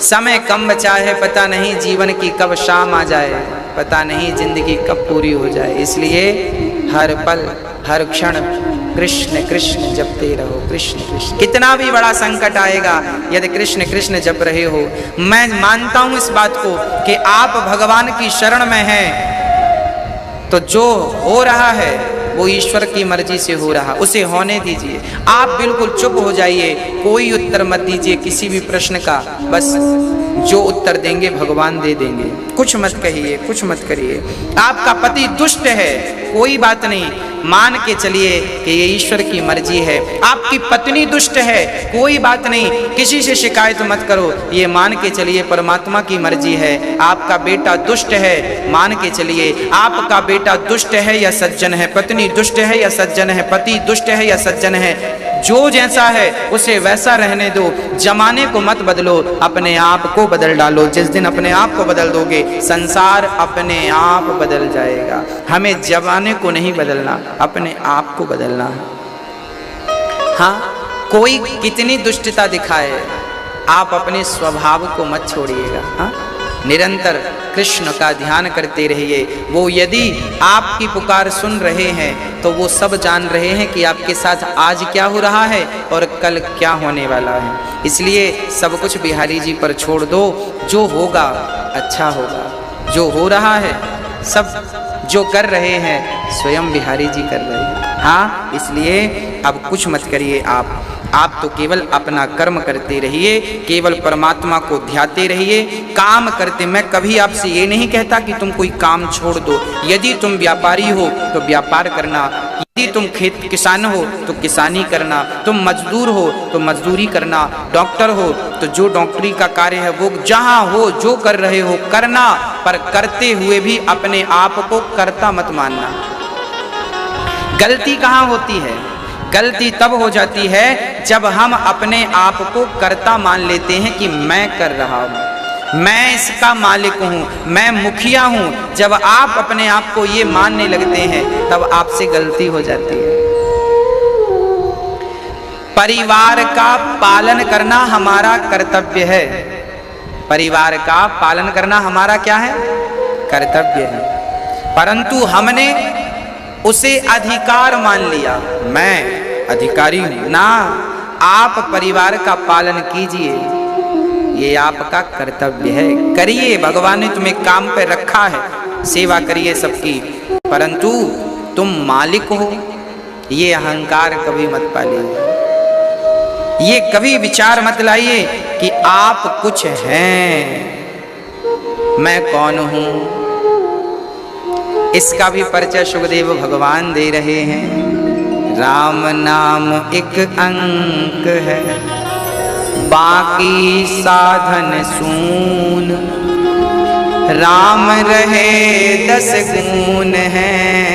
समय कम बचा है, पता नहीं जीवन की कब शाम आ जाए, पता नहीं जिंदगी कब पूरी हो जाए। इसलिए हर पल हर क्षण कृष्ण कृष्ण जपते रहो, कृष्ण कृष्ण। कितना भी बड़ा संकट आएगा, यदि कृष्ण कृष्ण जप रहे हो, मैं मानता हूं इस बात को कि आप भगवान की शरण में हैं, तो जो हो रहा है वो ईश्वर की मर्जी से हो रहा, उसे होने दीजिए। आप बिल्कुल चुप हो जाइए, कोई उत्तर मत दीजिए किसी भी प्रश्न का, बस जो उत्तर देंगे भगवान दे देंगे। कुछ मत कहिए, कुछ मत करिए। आपका पति दुष्ट है, कोई बात नहीं, मान के चलिए कि ये ईश्वर की मर्जी है। आपकी पत्नी दुष्ट है, कोई बात नहीं, किसी से शिकायत मत करो, ये मान के चलिए परमात्मा की मर्जी है। आपका बेटा दुष्ट है, मान के चलिए आपका बेटा दुष्ट है या सज्जन है, पत्नी दुष्ट है या सज्जन है, पति दुष्ट है या सज्जन है, जो जैसा है उसे वैसा रहने दो। जमाने को मत बदलो, अपने आप को बदल डालो। जिस दिन अपने आप को बदल दोगे, संसार अपने आप बदल जाएगा। हमें जमाने को नहीं बदलना, अपने आप को बदलना है। हाँ, कोई कितनी दुष्टता दिखाए, आप अपने स्वभाव को मत छोड़िएगा। हाँ, निरंतर कृष्ण का ध्यान करते रहिए। वो यदि आपकी पुकार सुन रहे हैं तो वो सब जान रहे हैं कि आपके साथ आज क्या हो रहा है और कल क्या होने वाला है। इसलिए सब कुछ बिहारी जी पर छोड़ दो, जो होगा अच्छा होगा। जो हो रहा है, सब जो कर रहे हैं स्वयं बिहारी जी कर रहे हैं। हाँ, इसलिए अब कुछ मत करिए आप तो केवल अपना कर्म करते रहिए, केवल परमात्मा को ध्याते रहिए, काम करते। मैं कभी आपसे ये नहीं कहता कि तुम कोई काम छोड़ दो। यदि तुम व्यापारी हो तो व्यापार करना, यदि तुम किसान हो तो किसानी करना, तुम मजदूर हो तो मजदूरी करना, डॉक्टर हो तो जो डॉक्टरी का कार्य है वो जहाँ हो, जो कर रहे हो करना, पर करते हुए भी अपने आप को कर्ता मत मानना। गलती कहाँ होती है? गलती तब हो जाती है जब हम अपने आप को कर्ता मान लेते हैं कि मैं कर रहा हूं, मैं इसका मालिक हूं, मैं मुखिया हूं। जब आप अपने आप को ये मानने लगते हैं तब आपसे गलती हो जाती है। परिवार का पालन करना हमारा कर्तव्य है। परिवार का पालन करना हमारा क्या है? कर्तव्य है। परंतु हमने उसे अधिकार मान लिया, मैं अधिकारी हूं ना। आप परिवार का पालन कीजिए, ये आपका कर्तव्य है, करिए। भगवान ने तुम्हें काम पे रखा है, सेवा करिए सबकी, परंतु तुम मालिक हो, ये अहंकार कभी मत पालिए। ये कभी विचार मत लाइए कि आप कुछ हैं, मैं कौन हूं। इसका भी परिचय सुखदेव भगवान दे रहे हैं। राम नाम एक अंक है, बाकी साधन सून। राम रहे 10 गुण हैं,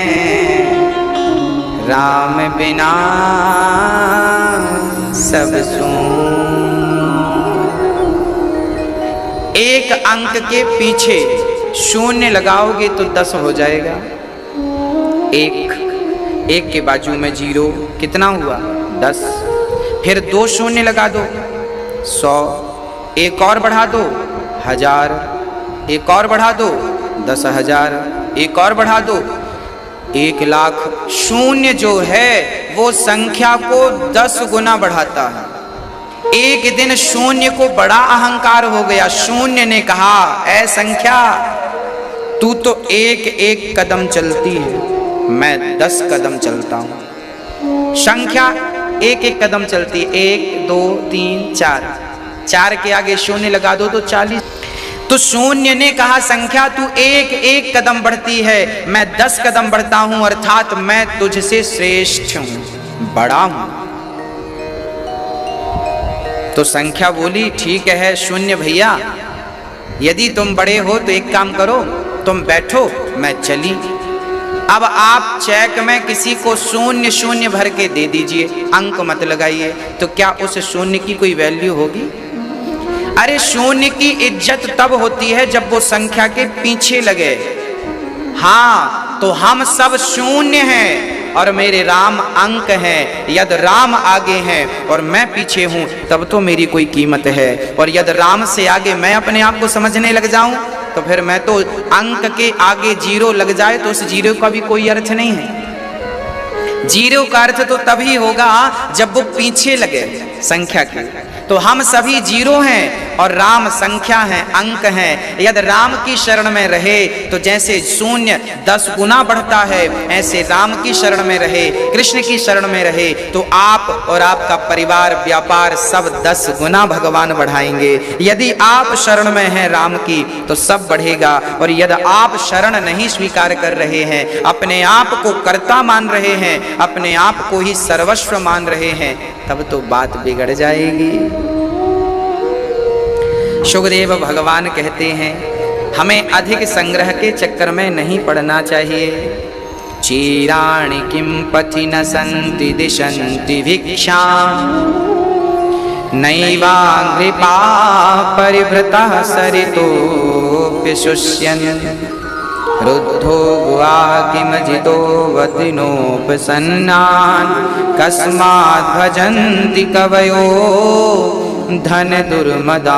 राम बिना सब सून। एक अंक के पीछे शून्य लगाओगे तो 10 हो जाएगा। एक के बाजू में 0, कितना हुआ? 10। फिर 2 शून्य लगा दो, 100। एक और बढ़ा दो, 1000। एक और बढ़ा दो, 10,000। एक और बढ़ा दो, 1,00,000। शून्य जो है वो संख्या को 10 गुना बढ़ाता है। एक दिन शून्य को बड़ा अहंकार हो गया। शून्य ने कहा, ऐ संख्या, तू तो एक कदम चलती है, मैं 10 कदम चलता हूं। संख्या एक कदम चलती, 1 2 3 4। 4 के आगे शून्य लगा दो तो 40। तो शून्य ने कहा, संख्या तू एक कदम बढ़ती है, मैं 10 कदम बढ़ता हूं, अर्थात मैं तुझसे श्रेष्ठ हूं, बड़ा हूं। तो संख्या बोली, ठीक है शून्य भैया, यदि तुम बड़े हो तो एक काम करो, तुम बैठो, मैं चली। अब आप चेक में किसी को 0 भर के दे दीजिए, अंक मत लगाइए, तो क्या उस शून्य की कोई वैल्यू होगी? अरे शून्य की इज्जत तब होती है जब वो संख्या के पीछे लगे। हाँ, तो हम सब शून्य हैं, और मेरे राम अंक हैं, यदि राम आगे हैं और मैं पीछे हूं तब तो मेरी कोई कीमत है। और यदि राम से आगे मैं अपने आप को समझने लग जाऊं तो फिर मैं तो अंक के आगे जीरो लग जाए तो उस जीरो का भी कोई अर्थ नहीं है। जीरो का अर्थ तो तभी होगा जब वो पीछे लगे संख्या के। तो हम सभी जीरो हैं और राम संख्या है, अंक है। यदि राम की शरण में रहे तो जैसे शून्य 10 गुना बढ़ता है, ऐसे राम की शरण में रहे, कृष्ण की शरण में रहे तो आप और आपका परिवार, व्यापार सब 10 गुना भगवान बढ़ाएंगे। यदि आप शरण में हैं राम की तो सब बढ़ेगा। और यदि आप शरण नहीं स्वीकार कर रहे हैं, अपने आप को कर्ता मान रहे हैं, अपने आप को ही सर्वस्व मान रहे हैं, तब तो बात बिगड़ जाएगी। शुकदेव भगवान कहते हैं हमें अधिक संग्रह के चक्कर में नहीं पड़ना चाहिए। चीराणि किं पथि न सन्ति दिशन्ति भिक्षा, नैवाङ्घ्रिपा परिवृतः सरितोऽप्य शुष्यन्, रुद्धो गुहा किमजितो वतिनोपसन्नान्, कस्माद् भजन्ति कवयो धन दुर्मदान।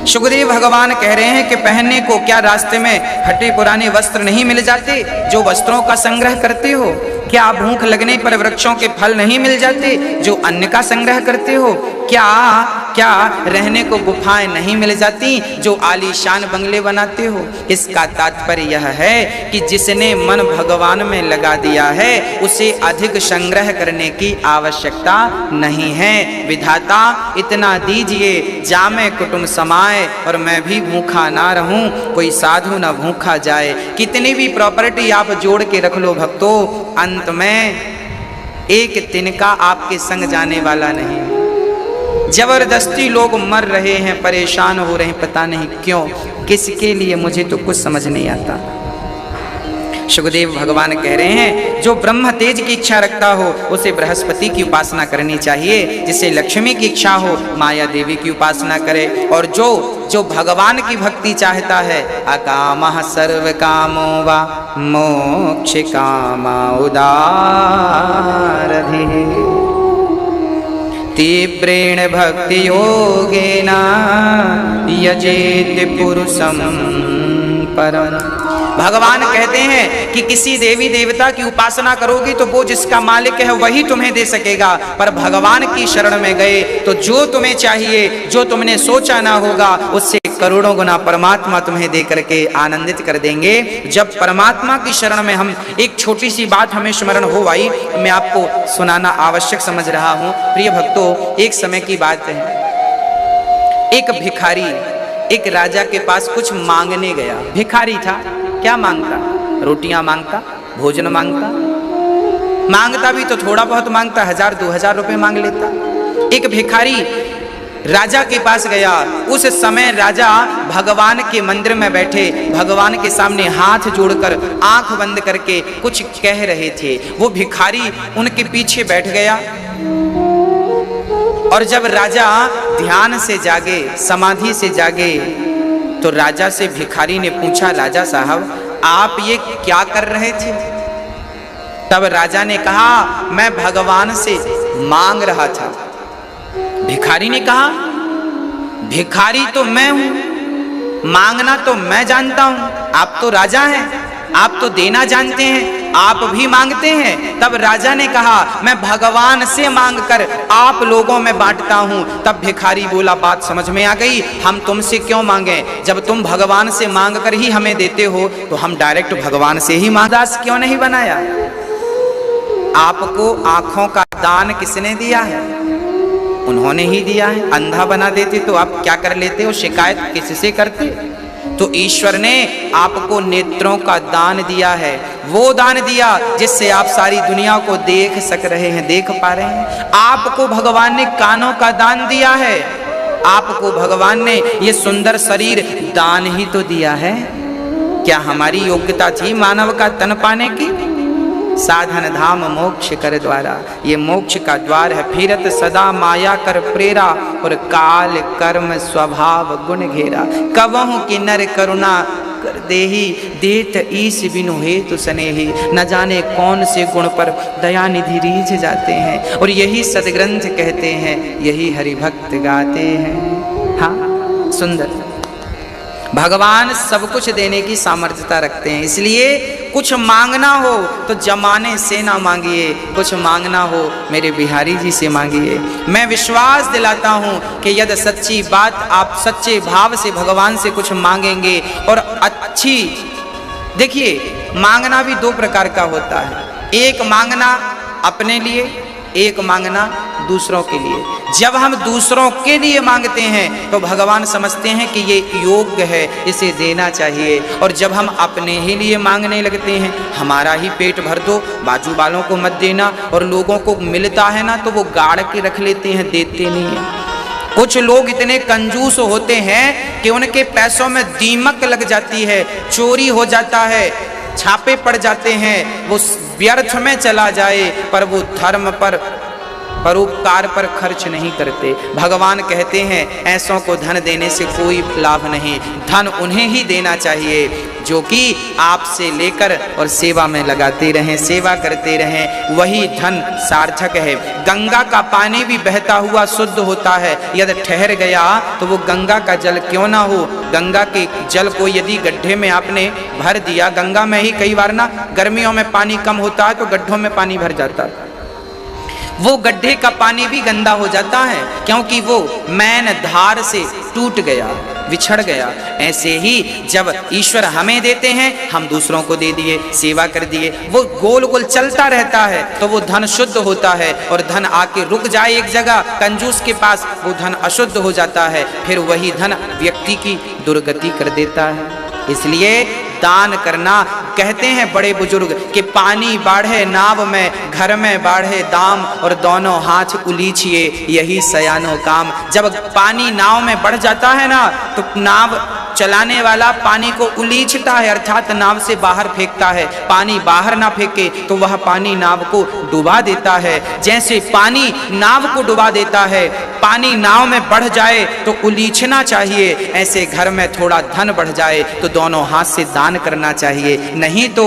शुकदेव भगवान कह रहे हैं कि पहनने को क्या रास्ते में फटे पुराने वस्त्र नहीं मिल जाते जो वस्त्रों का संग्रह करते हो? क्या भूख लगने पर वृक्षों के फल नहीं मिल जाते जो अन्न का संग्रह करते हो? क्या रहने को गुफाएं नहीं मिल जाती जो आलीशान बंगले बनाते हो? इसका तात्पर्य यह है कि जिसने मन भगवान में लगा दिया है उसे अधिक संग्रह करने की आवश्यकता नहीं है। विधाता इतना दीजिए जामे कुटुंब समाए और मैं भी भूखा ना रहूं, कोई साधु ना भूखा जाए। कितनी भी प्रॉपर्टी आप जोड़ के रख लो भक्तों, अंत में एक तिनका आपके संग जाने वाला नहीं। जबरदस्ती लोग मर रहे हैं, परेशान हो रहे हैं, पता नहीं क्यों, किसके लिए, मुझे तो कुछ समझ नहीं आता। शुकदेव भगवान कह रहे हैं जो ब्रह्म तेज की इच्छा रखता हो उसे बृहस्पति की उपासना करनी चाहिए, जिसे लक्ष्मी की इच्छा हो माया देवी की उपासना करे। और जो भगवान की भक्ति चाहता है, अकामः सर्व कामो वा मोक्ष कामा उदारधिः, तीव्रेण भक्ति योगेन यजेत पुरुषं परम। भगवान कहते हैं कि किसी देवी देवता की उपासना करोगी तो वो जिसका मालिक है वही तुम्हें दे सकेगा, पर भगवान की शरण में गए तो जो तुम्हें चाहिए, जो तुमने सोचा ना होगा, उससे करोड़ों गुना परमात्मा तुम्हें दे करके आनंदित कर देंगे। जब परमात्मा की शरण में हम, एक छोटी सी बात हमें स्मरण हो आई, मैं आपको सुनाना आवश्यक समझ रहा हूं। प्रिय भक्तों, एक समय की बात है, एक भिखारी एक राजा के पास कुछ मांगने गया। भिखारी था, क्या मांगता? रोटियां मांगता, भोजन मांगता भी तो थोड़ा बहुत मांगता, 1000-2000 रुपए मांग लेता। एक भिखारी राजा के पास गया। उस समय राजा भगवान के मंदिर में बैठे भगवान के सामने हाथ जोड़कर आंख बंद करके कुछ कह रहे थे। वो भिखारी उनके पीछे बैठ गया और जब राजा ध्यान से जागे, समाधि से जागे, तो राजा से भिखारी ने पूछा, राजा साहब आप ये क्या कर रहे थे? तब राजा ने कहा, मैं भगवान से मांग रहा था। भिखारी ने कहा, भिखारी तो मैं हूं, मांगना तो मैं जानता हूं, आप तो राजा हैं, आप तो देना जानते हैं, आप भी मांगते हैं। तब राजा ने कहा, मैं भगवान से मांगकर आप लोगों में बांटता हूं। तब भिखारी बोला, बात समझ में आ गई, हम तुमसे क्यों मांगे? जब तुम भगवान से मांग कर ही हमें देते हो तो हम डायरेक्ट भगवान से ही दास क्यों नहीं बनाया? आपको आंखों का दान किसने दिया है? उन्होंने ही दिया है। अंधा बना देते तो आप क्या कर लेते हो? शिकायत किससे करते? तो ईश्वर ने आपको नेत्रों का दान दिया है, वो दान दिया जिससे आप सारी दुनिया को देख सक रहे हैं, देख पा रहे हैं। आपको भगवान ने कानों का दान दिया है, आपको भगवान ने ये सुंदर शरीर दान ही तो दिया है। क्या हमारी योग्यता थी मानव का तन पाने की? साधन धाम मोक्ष कर द्वारा, ये मोक्ष का द्वार है। फिरत सदा माया कर प्रेरा, और काल कर्म स्वभाव गुण घेरा। कबहु की नर करुणा कर देही, देत ईस बिनु हेतु स्नेही। न जाने कौन से गुण पर दया निधि रीझ जाते हैं, और यही सदग्रंथ कहते हैं, यही हरिभक्त गाते हैं। हाँ, सुंदर। भगवान सब कुछ देने की सामर्थ्यता रखते हैं, इसलिए कुछ मांगना हो तो जमाने से ना मांगिए, कुछ मांगना हो मेरे बिहारी जी से मांगिए। मैं विश्वास दिलाता हूँ कि यदि सच्ची बात आप सच्चे भाव से भगवान से कुछ मांगेंगे और अच्छी, देखिए मांगना भी दो प्रकार का होता है, एक मांगना अपने लिए, एक मांगना दूसरों के लिए। जब हम दूसरों के लिए मांगते हैं तो भगवान समझते हैं कि ये योग्य है, इसे देना चाहिए, और जब हम अपने ही लिए मांगने लगते हैं, हमारा ही पेट भर दो, बाजू वालों को मत देना, और लोगों को मिलता है ना तो वो गाड़ के रख लेते हैं, देते नहीं हैं। कुछ लोग इतने कंजूस होते हैं कि उनके पैसों में दीमक लग जाती है, चोरी हो जाता है, छापे पड़ जाते हैं, वो व्यर्थ में चला जाए, पर वो धर्म पर, परोपकार पर खर्च नहीं करते। भगवान कहते हैं ऐसों को धन देने से कोई लाभ नहीं, धन उन्हें ही देना चाहिए जो कि आपसे लेकर और सेवा में लगाते रहें, सेवा करते रहें, वही धन सार्थक है। गंगा का पानी भी बहता हुआ शुद्ध होता है, यदि ठहर गया तो वो गंगा का जल क्यों ना हो। गंगा के जल को यदि गड्ढे में आपने भर दिया, गंगा में ही कई बार ना गर्मियों में पानी कम होता है तो गड्ढों में पानी भर जाता है, वो गड्ढे का पानी भी गंदा हो जाता है, क्योंकि वो मैन धार से टूट गया, बिछड़ गया। ऐसे ही जब ईश्वर हमें देते हैं, हम दूसरों को दे दिए, सेवा कर दिए, वो गोल गोल चलता रहता है, तो वो धन शुद्ध होता है। और धन आके रुक जाए एक जगह कंजूस के पास, वो धन अशुद्ध हो जाता है, फिर वही धन व्यक्ति की दुर्गति कर देता है। इसलिए दान करना, कहते हैं बड़े बुजुर्ग कि पानी बाढ़े नाव में, घर में बाढ़े दाम, और दोनों हाथ उलीछिए यही सयानो काम। जब पानी नाव में बढ़ जाता है ना तो नाव चलाने वाला पानी को उलीछता है, अर्थात नाव से बाहर फेंकता है। पानी बाहर ना फेंके तो वह पानी नाव को डुबा देता है। जैसे पानी नाव को डुबा देता है, पानी नाव में बढ़ जाए तो उलीछना चाहिए, ऐसे घर में थोड़ा धन बढ़ जाए तो दोनों हाथ से दान करना चाहिए, नहीं तो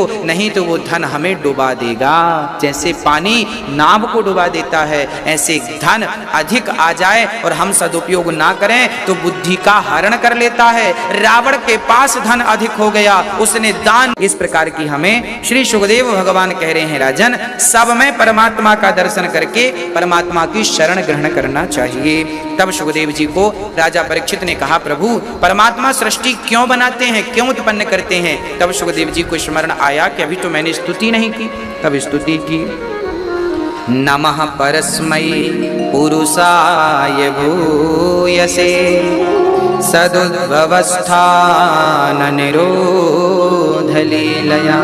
वो धन हमें डुबा देगा। जैसे पानी नाव को डुबा देता है, ऐसे धन अधिक आ जाए और हम सदुपयोग ना करें तो बुद्धि का हरण कर लेता है। रावण के पास धन अधिक हो गया, उसने दान, इस प्रकार की हमें श्री सुखदेव भगवान कह रहे हैं राजन, सब में परमात्मा का दर्शन करके परमात्मा की शरण ग्रहण करना चाहिए। तब सुखदेव जी को राजा परीक्षित ने कहा, प्रभु परमात्मा सृष्टि क्यों बनाते हैं, क्यों उत्पन्न करते हैं? तब सुखदेव जी को स्मरण आया कि अभी तो मैंने स्तुति नहीं की। तब स्तुति की, नमः परस्मै पुरुषाय भूयसे सदुद्भवस्थान निरोध लीलया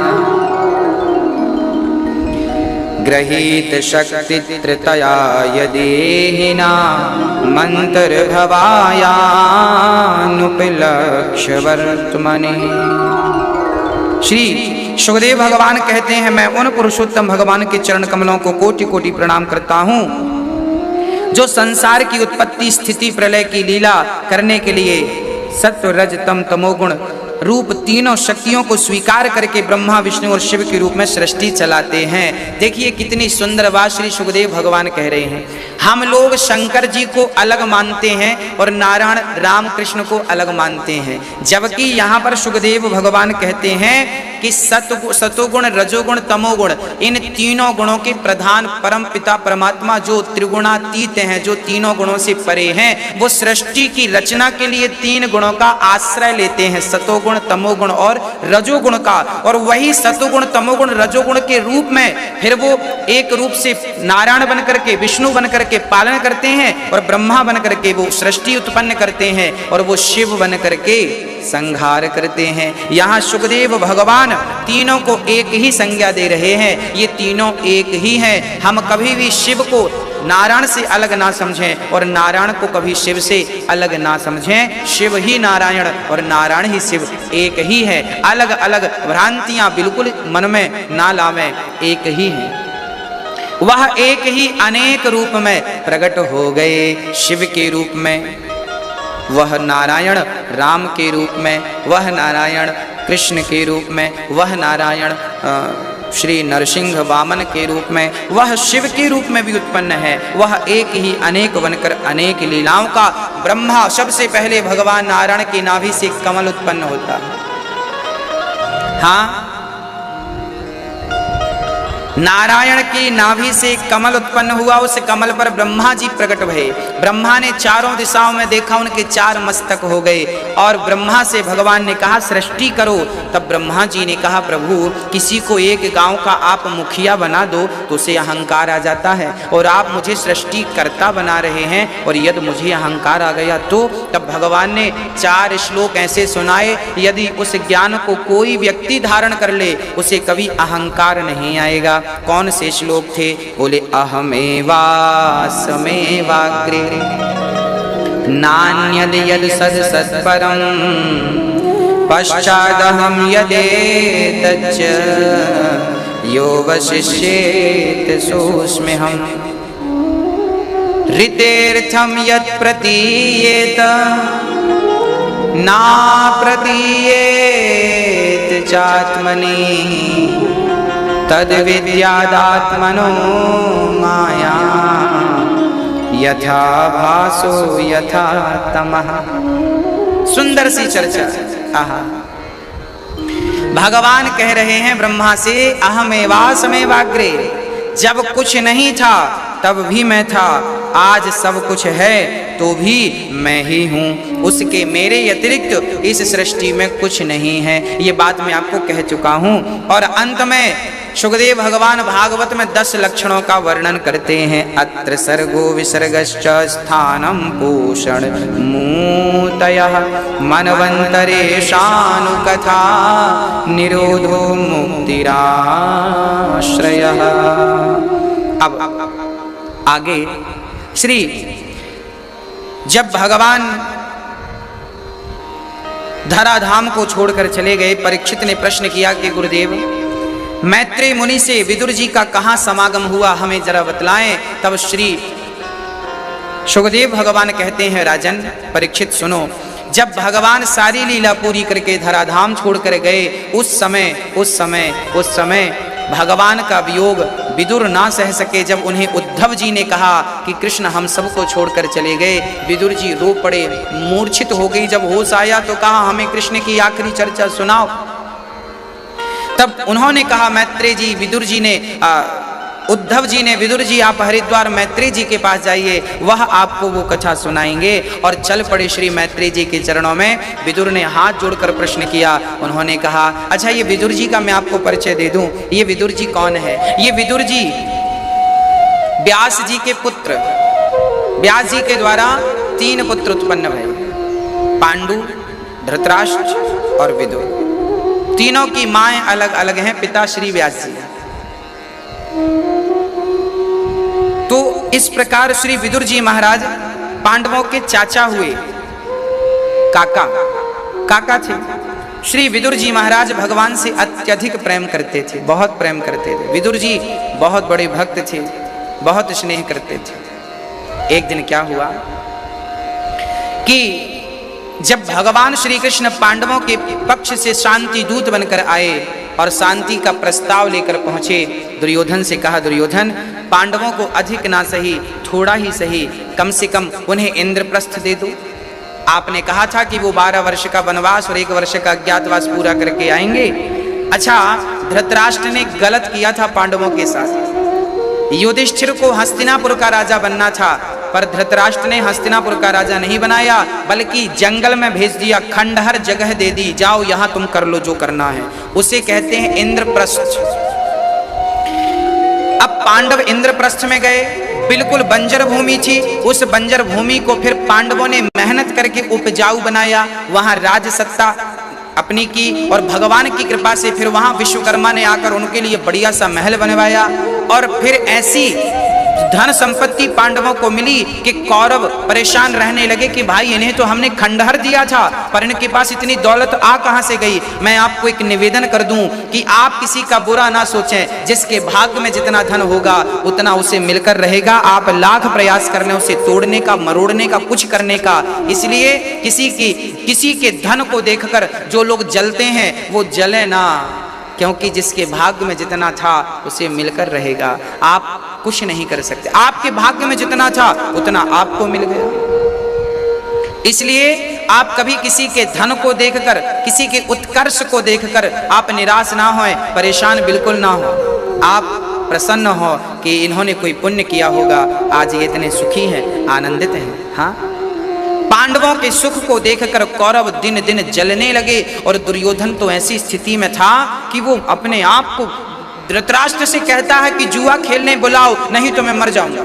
गृहीत शक्ति त्रितया यदेहिना मंत्र भवायानुपलक्ष्य वर्तमने। श्री सुखदेव भगवान कहते हैं, मैं उन पुरुषोत्तम भगवान के चरण कमलों को कोटि कोटि प्रणाम करता हूँ जो संसार की उत्पत्ति स्थिति प्रलय की लीला करने के लिए सत्व रज तम तमोगुण रूप तीनों शक्तियों को स्वीकार करके ब्रह्मा विष्णु और शिव के रूप में सृष्टि चलाते हैं। देखिए कितनी सुंदर बात श्री सुखदेव भगवान कह रहे हैं। हम लोग शंकर जी को अलग मानते हैं और नारायण राम कृष्ण को अलग मानते हैं, जबकि यहाँ पर सुखदेव भगवान कहते हैं कि सतोगुण रजोगुण तमोगुण इन तीनों गुणों के प्रधान परम पिता परमात्मा जो त्रिगुणातीत हैं, जो तीनों गुणों से परे हैं, वो सृष्टि की रचना के लिए तीन गुणों का आश्रय लेते हैं, सतोगुण तमोगुण और रजोगुण का। और वही सतोगुण तमोगुण रजोगुण के रूप में फिर वो एक रूप से नारायण बन करके विष्णु बन करके पालन करते हैं, और ब्रह्मा बन करके वो सृष्टि उत्पन्न करते हैं, और वो शिव बन करके संहार करते हैं। यहाँ सुखदेव भगवान तीनों को एक ही संज्ञा दे रहे हैं, ये तीनों एक ही हैं। हम कभी भी शिव को नारायण से अलग ना समझें और नारायण को कभी शिव से अलग ना समझें। शिव ही नारायण और नारायण ही शिव एक ही है। अलग अलग भ्रांतियां बिल्कुल मन में ना लावें, एक ही है। वह एक ही अनेक रूप में प्रकट हो गए, शिव के रूप में, वह नारायण राम के रूप में, वह नारायण कृष्ण के रूप में, वह नारायण श्री नरसिंह वामन के रूप में, वह शिव के रूप में भी उत्पन्न है। वह एक ही अनेक बनकर अनेक लीलाओं का ब्रह्मा। सबसे पहले भगवान नारायण की नाभि से कमल उत्पन्न होता है। हाँ, नारायण की नाभि से कमल उत्पन्न हुआ, उस कमल पर ब्रह्मा जी प्रकट भये। ब्रह्मा ने चारों दिशाओं में देखा, उनके 4 मस्तक हो गए और ब्रह्मा से भगवान ने कहा सृष्टि करो। तब ब्रह्मा जी ने कहा प्रभु, किसी को एक गांव का आप मुखिया बना दो तो उसे अहंकार आ जाता है, और आप मुझे सृष्टि कर्ता बना रहे हैं, और यदि मुझे अहंकार आ गया तो। तब भगवान ने 4 श्लोक ऐसे सुनाए, यदि उस ज्ञान को कोई व्यक्ति धारण कर ले उसे कभी अहंकार नहीं आएगा। कौन से श्लोक थे? बोले अहमेवास्मेवाग्रे नान्यद यद सद सत्परम पश्चादहम यदेतच्च यो वशिष्येत सोऽस्म्यहम् ऋतेर्थम यत् प्रतीयेत ना प्रतीयेत चात्मनि तद विद्यादात्मनो माया यथा भासो यथा तमः। सुंदर सी चर्चा। आहा, भगवान कह रहे हैं ब्रह्मा से अहमेवास्मेवाग्रे, जब कुछ नहीं था तब भी मैं था, आज सब कुछ है तो भी मैं ही हूँ, उसके मेरे अतिरिक्त इस सृष्टि में कुछ नहीं है। ये बात मैं आपको कह चुका हूँ। और अंत में सुखदेव भगवान भागवत में 10 लक्षणों का वर्णन करते हैं। अत्र सर्गो विसर्गश्च स्थानं भूषण मूतयः मनवन्तरेशानुकथा निरोधो मुक्तिराश्रयः। अब आगे श्री जब भगवान धराधाम को छोड़कर चले गए, परीक्षित ने प्रश्न किया कि गुरुदेव, मैत्रेय मुनि से विदुर जी का कहाँ समागम हुआ, हमें जरा बतलाएं। तब श्री सुखदेव भगवान कहते हैं, राजन परीक्षित सुनो, जब भगवान सारी लीला पूरी करके धराधाम छोड़कर गए, उस समय भगवान का वियोग विदुर ना सह सके। जब उन्हें उद्धव जी ने कहा कि कृष्ण हम सबको छोड़कर चले गए, विदुर जी रो पड़े, मूर्छित हो गई। जब होश आया तो कहा हमें कृष्ण की आखिरी चर्चा सुनाओ। तब उन्होंने कहा मैत्रेय जी, विदुर जी ने उद्धव जी ने, विदुर जी आप हरिद्वार मैत्रेय जी के पास जाइए, वह आपको वो कथा सुनाएंगे। और चल पड़े श्री मैत्रेय जी के चरणों में। विदुर ने हाथ जोड़कर प्रश्न किया। उन्होंने कहा अच्छा ये विदुर जी का मैं आपको परिचय दे दूं, ये विदुर जी कौन है? ये विदुर जी व्यास जी के पुत्र, व्यास जी के द्वारा 3 पुत्र उत्पन्न भये, पांडु, धृतराष्ट्र और विदुर। तीनों की माएं अलग अलग हैं, पिता श्री व्यास जी। तो इस प्रकार श्री विदुर जी महाराज पांडवों के चाचा हुए, काका थे। श्री विदुर जी महाराज भगवान से अत्यधिक प्रेम करते थे, बहुत प्रेम करते थे। विदुर जी बहुत बड़े भक्त थे, बहुत स्नेह करते थे। एक दिन क्या हुआ कि जब भगवान श्री कृष्ण पांडवों के पक्ष से शांति दूत बनकर आए और शांति का प्रस्ताव लेकर पहुंचे, दुर्योधन से कहा दुर्योधन पांडवों को अधिक ना सही, थोड़ा ही सही, कम से कम उन्हें इंद्रप्रस्थ दे दो। आपने कहा था कि वो 12 वर्ष का वनवास और 1 वर्ष का अज्ञातवास पूरा करके आएंगे। अच्छा, धृतराष्ट्र ने गलत किया था पांडवों के साथ। युधिष्ठिर को हस्तिनापुर का राजा बनना था, पर धृतराष्ट्र ने हस्तिनापुर का राजा नहीं बनाया, बल्कि जंगल में भेज दिया, खंडहर जगह दे दी, जाओ यहां तुम कर लो जो करना है। उसे कहते हैं इंद्रप्रस्थ। अब पांडव इंद्रप्रस्थ में गए, बिल्कुल बंजर भूमि थी। उस बंजर भूमि को फिर पांडवों ने मेहनत करके उपजाऊ बनाया, वहां राज सत्ता अपनी की, और भगवान की कृपा से फिर वहां विश्वकर्मा ने आकर उनके लिए बढ़िया सा महल बनवाया। और फिर ऐसी धन संपत्ति पांडवों को मिली कि कौरव परेशान रहने लगे कि भाई इन्हें तो हमने खंडहर दिया था, पर इनके पास इतनी दौलत आ कहां से गई। मैं आपको एक निवेदन कर दूं कि आप किसी का बुरा ना सोचें, जिसके भाग्य में जितना धन होगा उतना उसे मिलकर रहेगा। आप लाख प्रयास कर लें उसे तोड़ने का, मरोड़ने का, कुछ करने का। इसलिए किसी के धन को देखकर जो लोग जलते हैं वो जले ना, क्योंकि जिसके भाग्य में जितना था उसे मिलकर रहेगा। आप कुछ नहीं कर सकते, आपके भाग्य में जितना था उतना आपको मिल गया। इसलिए आप कभी किसी के धन को देखकर, किसी के उत्कर्ष को देखकर आप निराश ना होएं, परेशान बिल्कुल ना हो। आप प्रसन्न हो कि इन्होंने कोई पुण्य किया होगा, आज ये इतने सुखी हैं, आनंदित हैं। हाँ, पांडवों के सुख को देखकर कौरव दिन दिन जलने लगे और दुर्योधन तो ऐसी स्थिति में था कि वो अपने आप को धृतराष्ट्र से कहता है कि जुआ खेलने बुलाओ, नहीं तो मैं मर जाऊंगा।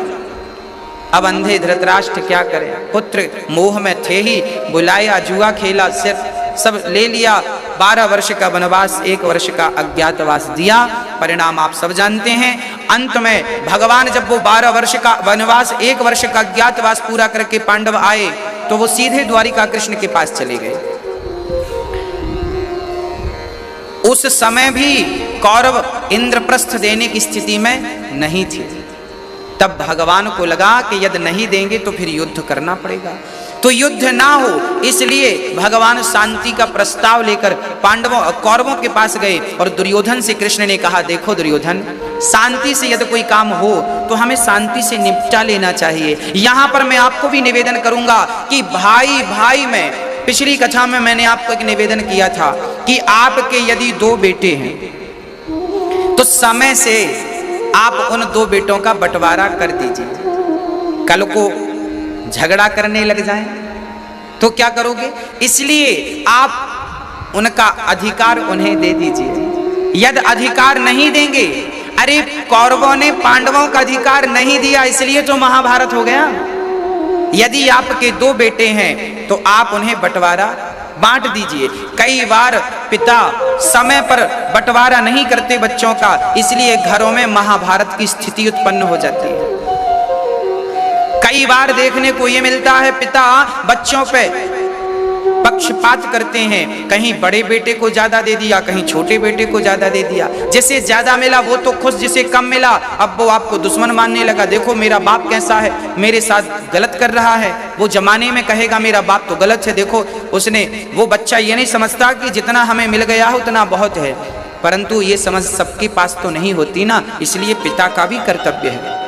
अब अंधे धृतराष्ट्र क्या करे, पुत्र मोह में थे ही, बुलाया, जुआ खेला, सिर्फ सब ले लिया। 12 वर्ष का वनवास, 1 वर्ष का अज्ञातवास दिया। परिणाम आप सब जानते हैं। अंत में भगवान जब वो 12 वर्ष का वनवास, 1 वर्ष का अज्ञातवास पूरा करके पांडव आए तो वो सीधे द्वारिका कृष्ण के पास चले गए। उस समय भी कौरव इंद्रप्रस्थ देने की स्थिति में नहीं थे। तब भगवान को लगा कि यदि नहीं देंगे तो फिर युद्ध करना पड़ेगा, तो युद्ध ना हो, इसलिए भगवान शांति का प्रस्ताव लेकर कौरवों के पास गए और दुर्योधन से कृष्ण ने कहा, देखो दुर्योधन, शांति से यदि कोई काम हो तो हमें शांति से निपटा लेना चाहिए। यहां पर मैं आपको भी निवेदन करूंगा कि भाई भाई में, पिछली कथा में मैंने आपको एक निवेदन किया था कि आपके यदि 2 बेटे हैं तो समय से आप उन 2 बेटों का बंटवारा कर दीजिए। कल को झगड़ा करने लग जाएं तो क्या करोगे, इसलिए आप उनका अधिकार उन्हें दे दीजिए। यदि अधिकार नहीं देंगे, अरे कौरवों ने पांडवों का अधिकार नहीं दिया इसलिए तो महाभारत हो गया। यदि आपके 2 बेटे हैं तो आप उन्हें बंटवारा बांट दीजिए। कई बार पिता समय पर बंटवारा नहीं करते बच्चों का, इसलिए घरों में महाभारत की स्थिति उत्पन्न हो जाती है। कई बार देखने को ये मिलता है पिता बच्चों पे पक्षपात करते हैं, कहीं बड़े बेटे को ज्यादा दे दिया, कहीं छोटे बेटे को ज्यादा दे दिया। जिसे ज्यादा मिला वो तो खुश, जिसे कम मिला अब वो आपको दुश्मन मानने लगा। देखो मेरा बाप कैसा है, मेरे साथ गलत कर रहा है। वो जमाने में कहेगा मेरा बाप तो गलत है, देखो उसने, वो बच्चा ये नहीं समझता कि जितना हमें मिल गया है उतना बहुत है, परंतु ये समझ सबके पास तो नहीं होती ना। इसलिए पिता का भी कर्तव्य है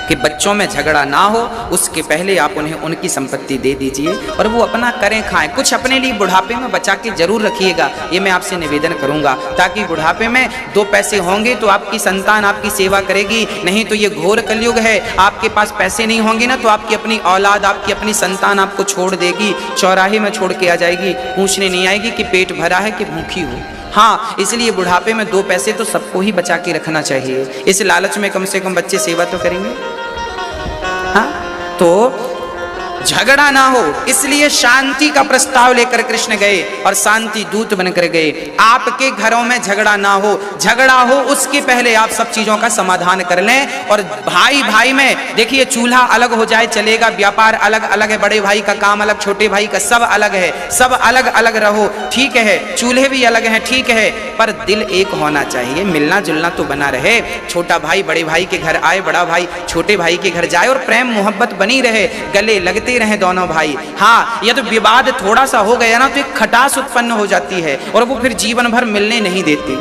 कि बच्चों में झगड़ा ना हो, उसके पहले आप उन्हें उनकी संपत्ति दे दीजिए और वो अपना करें खाएं। कुछ अपने लिए बुढ़ापे में बचा के जरूर रखिएगा, ये मैं आपसे निवेदन करूंगा, ताकि बुढ़ापे में 2 पैसे होंगे तो आपकी संतान आपकी सेवा करेगी। नहीं तो ये घोर कलयुग है, आपके पास पैसे नहीं होंगे ना तो आपकी अपनी औलाद, आपकी अपनी संतान आपको छोड़ देगी, चौराहे में छोड़ के आ जाएगी, पूछने नहीं आएगी कि पेट भरा है कि भूखी हूँ। हाँ, इसलिए बुढ़ापे में 2 पैसे तो सबको ही बचा के रखना चाहिए। इस लालच में कम से कम बच्चे सेवा तो करेंगे। हाँ, तो झगड़ा ना हो, इसलिए शांति का प्रस्ताव लेकर कृष्ण गए और शांति दूत बनकर गए। आपके घरों में झगड़ा ना हो, झगड़ा हो उसके पहले आप सब चीजों का समाधान कर लें। और भाई भाई में देखिए, चूल्हा अलग हो जाए चलेगा, व्यापार अलग अलग है, बड़े भाई का काम अलग, छोटे भाई का सब अलग है, सब अलग अलग रहो, ठीक है, चूल्हे भी अलग हैं, ठीक है, पर दिल एक होना चाहिए, मिलना जुलना तो बना रहे। छोटा भाई बड़े भाई के घर आए, बड़ा भाई छोटे भाई के घर जाए और प्रेम मोहब्बत बनी रहे, गले लगते रहे दोनों भाई। हाँ, यदि तो विवाद थोड़ा सा हो गया ना तो एक खटास उत्पन्न हो जाती है और वो फिर जीवन भर मिलने नहीं देती।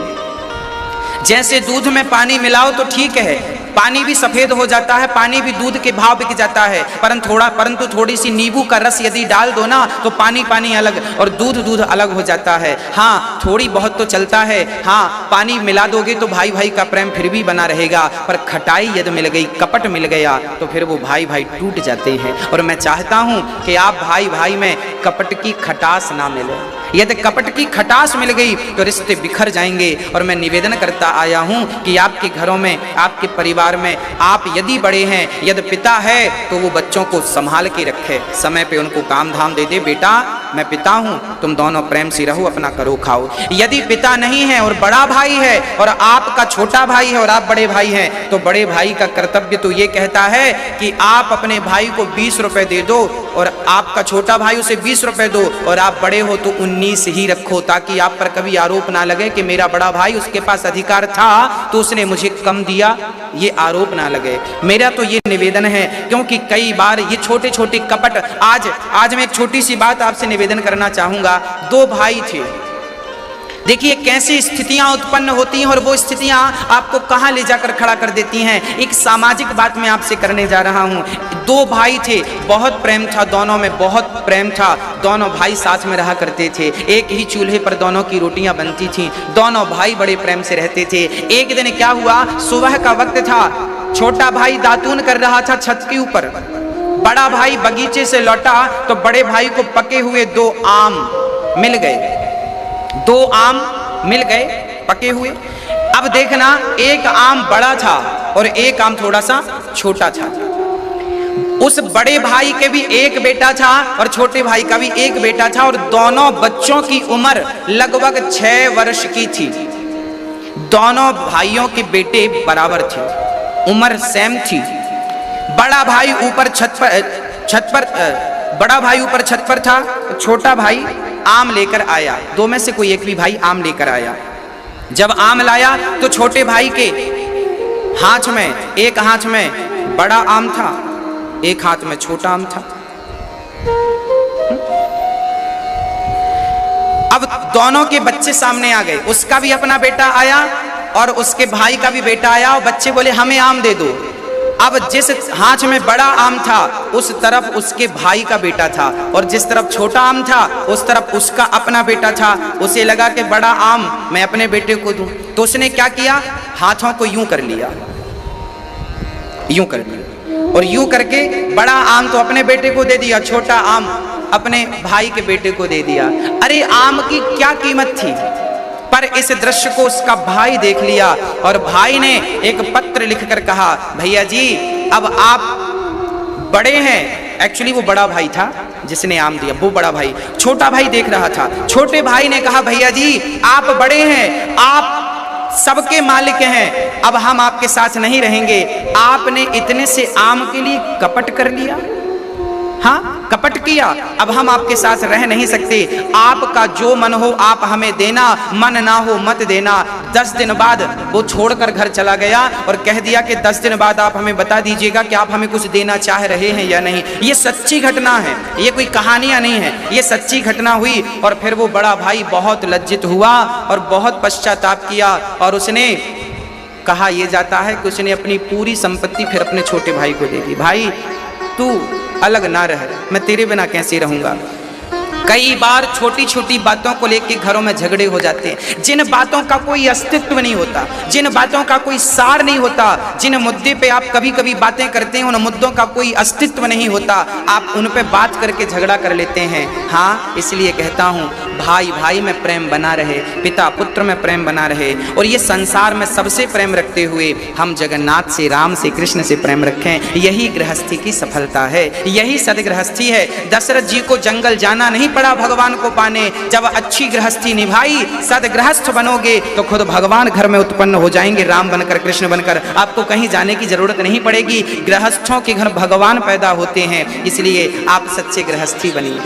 जैसे दूध में पानी मिलाओ तो ठीक है, पानी भी सफेद हो जाता है, पानी भी दूध के भाव बिक जाता है, परंतु थोड़ी सी नींबू का रस यदि डाल दो ना तो पानी पानी अलग और दूध दूध अलग हो जाता है। हाँ, थोड़ी बहुत तो चलता है, हाँ, पानी मिला दोगे तो भाई भाई का प्रेम फिर भी बना रहेगा, पर खटाई यदि मिल गई, कपट मिल गया तो फिर वो भाई भाई टूट जाते हैं। और मैं चाहता हूं कि आप भाई भाई में कपट की खटास ना मिले। यदि कपट की खटास मिल गई तो रिश्ते बिखर जाएंगे। और मैं निवेदन करता आया हूं कि आपके घरों में, आपके परिवार में, आप यदि बड़े हैं, यदि पिता है तो वो बच्चों को संभाल के रखे, समय पे उनको काम धाम दे दे, बेटा मैं पिता हूँ, तुम दोनों प्रेम से रहो, अपना करो खाओ। यदि पिता नहीं है और बड़ा भाई है और आपका छोटा भाई है और आप बड़े भाई हैं, तो बड़े भाई का कर्तव्य तो ये कहता है कि आप अपने भाई को 20 रुपए दे दो और आपका छोटा भाई उसे 20 रुपए दो, और आप बड़े हो तो 19 ही रखो, ताकि आप पर कभी आरोप ना लगे कि मेरा बड़ा भाई, उसके पास अधिकार था तो उसने मुझे कम दिया, ये आरोप ना लगे। मेरा तो ये निवेदन है, क्योंकि कई बार ये छोटे छोटे कपट, आज मैं एक छोटी सी बात आपसे निवेदन करना चाहूंगा। 2 भाई थे, देखिए कैसी स्थितियां उत्पन्न होती हैं और वो स्थितियां आपको कहां ले जाकर खड़ा कर देती हैं। एक सामाजिक बात मैं आपसे करने जा रहा हूं। 2 भाई थे, बहुत प्रेम था दोनों में, बहुत प्रेम था, दोनों भाई साथ में रहा करते थे, एक ही चूल्हे पर दोनों की रोटियां बनती थीं, दोनों भाई बड़े प्रेम से रहते थे। एक दिन क्या हुआ, सुबह का वक्त था, छोटा भाई दातून कर रहा था छत के ऊपर, बड़ा भाई बगीचे से लौटा तो बड़े भाई को पके हुए 2 आम मिल गए, 2 आम मिल गए पके हुए। अब देखना, एक आम बड़ा था और एक आम थोड़ा सा छोटा था। उस बड़े भाई के भी एक बेटा था और छोटे भाई का भी एक बेटा था, और दोनों बच्चों की उम्र लगभग 6 वर्ष की थी। दोनों भाइयों के बेटे बराबर थे, उम्र सेम थी। बड़ा भाई ऊपर छत पर बड़ा भाई ऊपर छत पर था, छोटा भाई आम लेकर आया। 2 में से कोई एक भी भाई आम लेकर आया। जब आम लाया तो छोटे भाई के हाथ में, एक हाथ में बड़ा आम था, एक हाथ में छोटा आम था। अब दोनों के बच्चे सामने आ गए, उसका भी अपना बेटा आया और उसके भाई का भी बेटा आया, और बच्चे बोले हमें आम दे दो। अब जिस हाथ में बड़ा आम था उस तरफ उसके भाई का बेटा था, और जिस तरफ छोटा आम था उस तरफ उसका अपना बेटा था। उसे लगा कि बड़ा आम मैं अपने बेटे को दूं, तो उसने क्या किया, हाथों को यूं कर लिया, यूं कर लिया, और यूं करके बड़ा आम तो अपने बेटे को दे दिया, छोटा आम अपने भाई के बेटे को दे दिया। अरे आम की क्या कीमत थी, पर इस दृश्य को उसका भाई देख लिया और भाई ने एक पत्र लिखकर कहा, भैया जी अब आप बड़े हैं। एक्चुअली वो बड़ा भाई था जिसने आम दिया, वो बड़ा भाई, छोटा भाई देख रहा था। छोटे भाई ने कहा, भैया जी आप बड़े हैं, आप सबके मालिक हैं, अब हम आपके साथ नहीं रहेंगे। आपने इतने से आम के लिए कपट कर लिया, हाँ कपट किया, अब हम आपके साथ रह नहीं सकते। आपका जो मन हो आप हमें देना, मन ना हो मत देना। 10 दिन बाद वो छोड़कर घर चला गया और कह दिया कि 10 दिन बाद आप हमें बता दीजिएगा कि आप हमें कुछ देना चाह रहे हैं या नहीं। ये सच्ची घटना है, ये कोई कहानियां नहीं है, ये सच्ची घटना हुई। और फिर वो बड़ा भाई बहुत लज्जित हुआ और बहुत पश्चाताप किया, और उसने कहा यह जाता है कि उसने अपनी पूरी संपत्ति फिर अपने छोटे भाई को दे दी। भाई तू अलग ना रह, मैं तेरे बिना कैसे रहूंगा। कई बार छोटी छोटी बातों को लेकर घरों में झगड़े हो जाते हैं, जिन बातों का कोई अस्तित्व नहीं होता, जिन बातों का कोई सार नहीं होता, जिन मुद्दे पे आप कभी कभी बातें करते हैं उन मुद्दों का कोई अस्तित्व नहीं होता, आप उन पे बात करके झगड़ा कर लेते हैं। हाँ, इसलिए कहता हूँ भाई भाई में प्रेम बना रहे, पिता पुत्र में प्रेम बना रहे, और ये संसार में सबसे प्रेम रखते हुए हम जगन्नाथ से, राम से, कृष्ण से प्रेम रखें। यही गृहस्थी की सफलता है, यही सदगृहस्थी है। दशरथ जी को जंगल जाना नहीं पड़ा भगवान को पाने। जब अच्छी गृहस्थी निभाई, सदगृहस्थ बनोगे तो खुद भगवान घर में उत्पन्न हो जाएंगे, राम बनकर, कृष्ण बनकर। आपको कहीं जाने की जरूरत नहीं पड़ेगी, गृहस्थों के घर भगवान पैदा होते हैं। इसलिए आप सच्चे गृहस्थी बनिए।